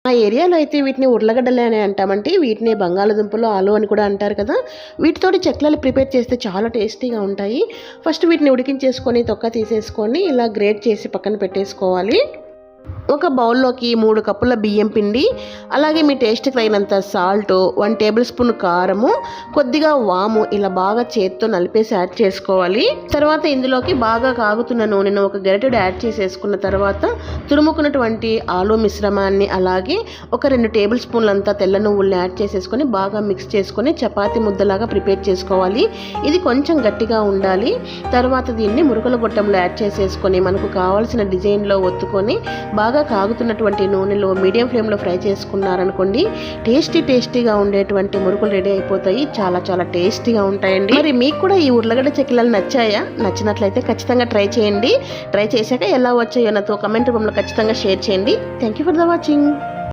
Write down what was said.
మా ఏరియాలో అయితే వీటిని ఉర్లగడ్డలే అని అంటామంటే, వీటిని బంగాళదుంపలు, ఆలు అని కూడా అంటారు కదా. వీటితోటి చెక్లాలు ప్రిపేర్ చేస్తే చాలా టేస్టీగా ఉంటాయి. ఫస్ట్ వీటిని ఉడికించేసుకొని తొక్క తీసేసుకొని ఇలా గ్రేట్ చేసి పక్కన పెట్టేసుకోవాలి. ఒక బౌల్లోకి 3 కప్పుల బియ్యం పిండి, అలాగే మీ టేస్ట్కి తగినంత సాల్ట్, 1 టేబుల్ స్పూన్ కారము, కొద్దిగా వాము ఇలా బాగా చేత్తో నలిపేసి యాడ్ చేసుకోవాలి. తర్వాత ఇందులోకి బాగా కాగుతున్న నూనెను ఒక గరిటెడు యాడ్ చేసేసుకున్న తర్వాత తురుముకున్నటువంటి ఆలు మిశ్రమాన్ని, అలాగే ఒక 2 టేబుల్ స్పూన్లంతా తెల్ల నువ్వుల్ని యాడ్ చేసేసుకొని బాగా మిక్స్ చేసుకొని చపాతీ ముద్దలాగా ప్రిపేర్ చేసుకోవాలి. ఇది కొంచెం గట్టిగా ఉండాలి. తర్వాత దీన్ని మురుకుల గొట్టంలో యాడ్ చేసేసుకొని మనకు కావాల్సిన డిజైన్లో ఒత్తుకొని బాగా కాగుతున్నటువంటి నూనెలో మీడియం ఫ్లేమ్లో ఫ్రై చేసుకున్నారనుకోండి, టేస్టీగా ఉండేటువంటి మురుకులు రెడీ అయిపోతాయి. చాలా చాలా టేస్టీగా ఉంటాయండి. మరి మీకు కూడా ఈ ఉర్లగడ్డ చెక్కిలాలు నచ్చాయా? నచ్చినట్లయితే ఖచ్చితంగా ట్రై చేయండి. ట్రై చేశాక ఎలా వచ్చాయో నాతో కమెంట్ రూపంలో ఖచ్చితంగా షేర్ చేయండి. Thank you for the watching.